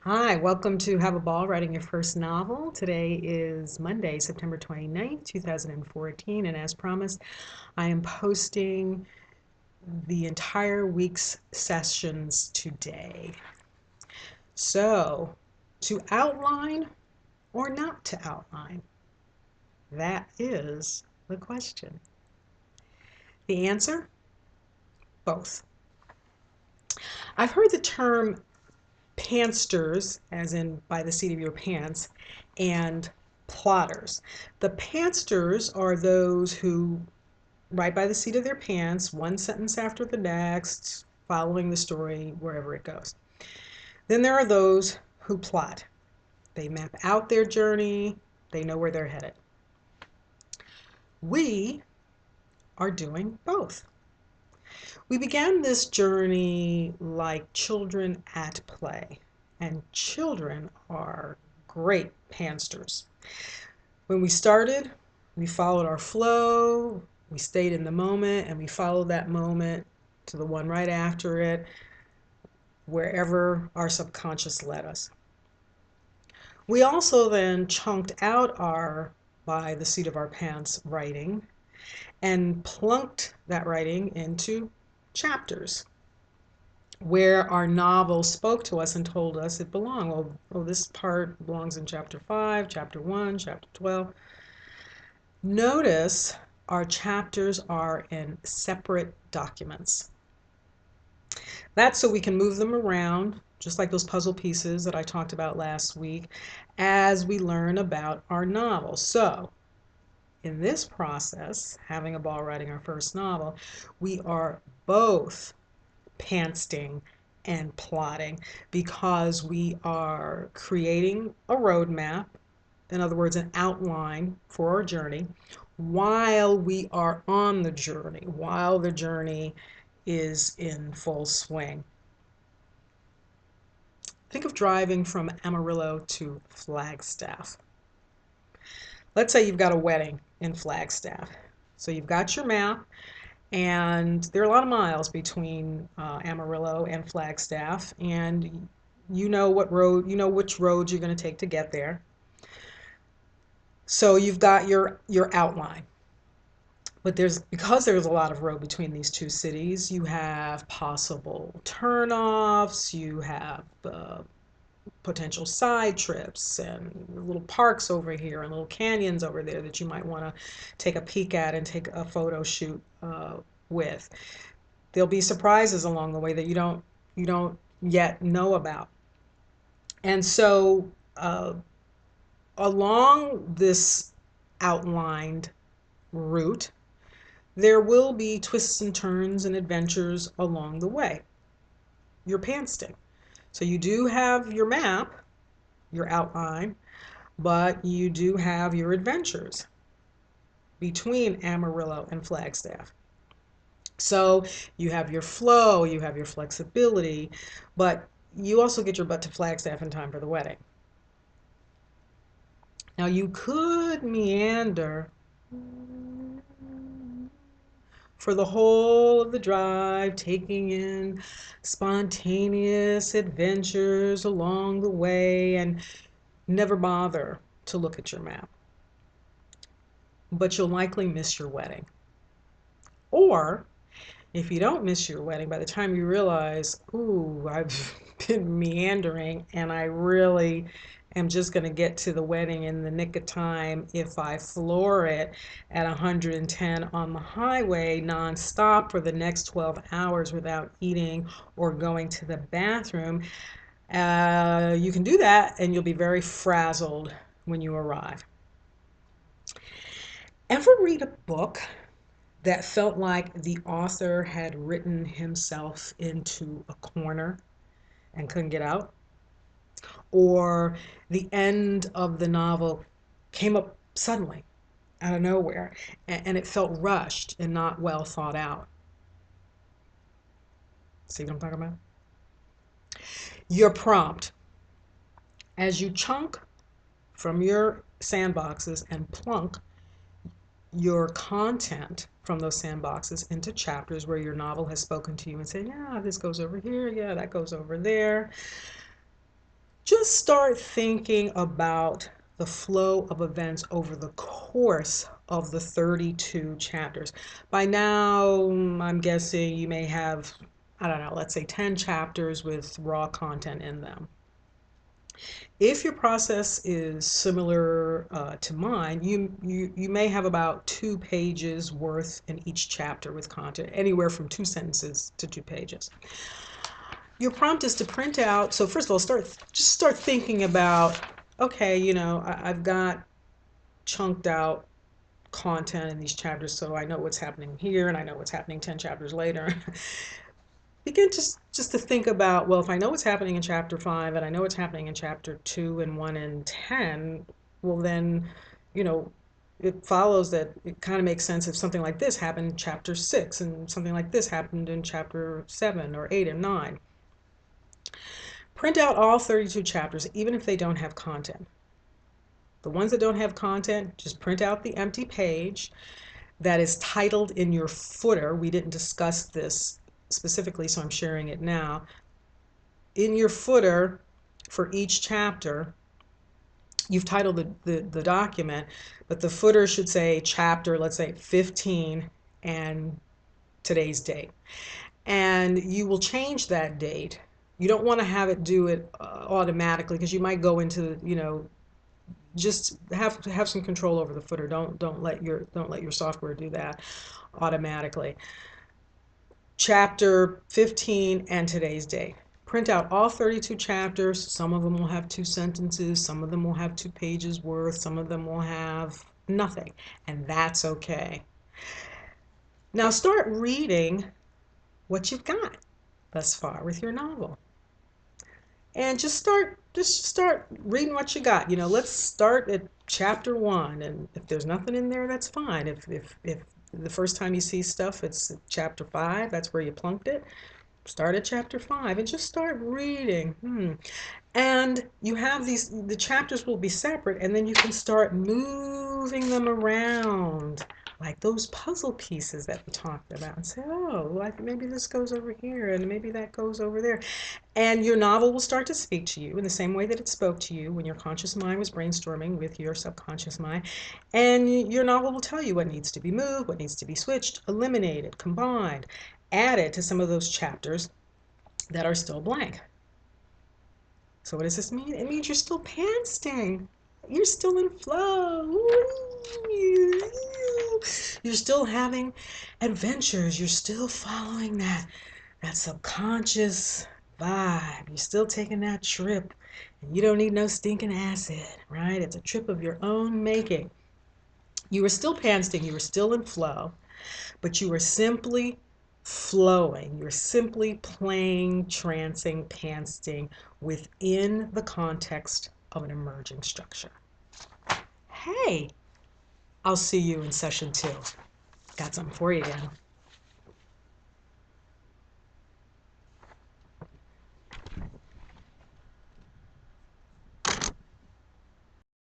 Hi, welcome to Have a Ball Writing Your First Novel. Today is Monday, September 29th, 2014, and as promised, I am posting the entire week's sessions today. So, to outline or not to outline? That is the question. The answer? Both. I've heard the term pantsters, as in by the seat of your pants, and plotters. The pantsters are those who write by the seat of their pants, one sentence after the next, following the story wherever it goes. Then there are those who plot. They map out their journey, they know where they're headed. We are doing both. We began this journey like children at play, and children are great pantsters. When we started, we followed our flow, we stayed in the moment, and we followed that moment to the one right after it, wherever our subconscious led us. We also then chunked out our by the seat of our pants writing and plunked that writing into chapters where our novel spoke to us and told us it belonged. Well, this part belongs in chapter 5, chapter 1, chapter 12. Notice our chapters are in separate documents. That's so we can move them around, just like those puzzle pieces that I talked about last week, as we learn about our novel. So, in this process, having a ball writing our first novel, we are both pantsing and plotting because we are creating a roadmap, in other words, an outline for our journey, while we are on the journey, while the journey is in full swing. Think of driving from Amarillo to Flagstaff. Let's say you've got a wedding in Flagstaff. So you've got your map, and there are a lot of miles between Amarillo and Flagstaff, and you know which road you're going to take to get there. So you've got your outline. But because there's a lot of road between these two cities, you have possible turnoffs, you have potential side trips and little parks over here and little canyons over there that you might want to take a peek at and take a photo shoot with. There'll be surprises along the way that you don't yet know about. And so along this outlined route, there will be twists and turns and adventures along the way. You're pantsing. So you do have your map, your outline, but you do have your adventures between Amarillo and Flagstaff. So you have your flow, you have your flexibility, but you also get your butt to Flagstaff in time for the wedding. Now you could meander for the whole of the drive, taking in spontaneous adventures along the way and never bother to look at your map. But you'll likely miss your wedding. Or if you don't miss your wedding, by the time you realize, ooh, I've been meandering and I really am just going to get to the wedding in the nick of time if I floor it at 110 on the highway nonstop for the next 12 hours without eating or going to the bathroom, you can do that and you'll be very frazzled when you arrive. Ever read a book that felt like the author had written himself into a corner and couldn't get out? Or the end of the novel came up suddenly out of nowhere and it felt rushed and not well thought out? See what I'm talking about? Your prompt. As you chunk from your sandboxes and plunk your content from those sandboxes into chapters where your novel has spoken to you and said, yeah, this goes over here, yeah, that goes over there. Just start thinking about the flow of events over the course of the 32 chapters. By now, I'm guessing you may have, I don't know, let's say 10 chapters with raw content in them. If your process is similar to mine, you may have about 2 pages worth in each chapter with content, anywhere from 2 sentences to 2 pages. Your prompt is to print out. So first of all, just start thinking about, okay, I've got chunked out content in these chapters, so I know what's happening here and I know what's happening 10 chapters later. Begin just to think about, well, if I know what's happening in chapter 5 and I know what's happening in chapter 2 and 1 and 10, well then, it follows that it kind of makes sense if something like this happened in chapter 6 and something like this happened in chapter 7 or 8 and 9. Print out all 32 chapters, even if they don't have content. The ones that don't have content, just print out the empty page that is titled in your footer. We didn't discuss this specifically, so I'm sharing it now. In your footer for each chapter, you've titled the document, but the footer should say chapter, let's say 15, and today's date. And you will change that date. You don't want to have it do it automatically, because you might go into, just have some control over the footer. Don't let your software do that automatically. Chapter 15 and today's date. Print out all 32 chapters. Some of them will have 2 sentences, some of them will have 2 pages worth, some of them will have nothing, and that's okay. Now start reading what you've got thus far with your novel. And just start reading what you got. Let's start at chapter 1, and if there's nothing in there, that's fine. If the first time you see stuff, it's chapter 5, that's where you plunked it. Start at chapter 5 and just start reading. And you have the chapters will be separate, and then you can start moving them around like those puzzle pieces that we talked about, and say, oh, like maybe this goes over here and maybe that goes over there. And your novel will start to speak to you in the same way that it spoke to you when your conscious mind was brainstorming with your subconscious mind. And your novel will tell you what needs to be moved, what needs to be switched, eliminated, combined, added to some of those chapters that are still blank. So what does this mean? It means you're still pantsing. You're still in flow. You're still having adventures. You're still following that subconscious vibe. You're still taking that trip. And you don't need no stinking acid, right? It's a trip of your own making. You were still pantsing. You were still in flow. But you were simply flowing. You're simply playing, trancing, pantsing within the context of an emerging structure. Hey, I'll see you in session 2. Got something for you again.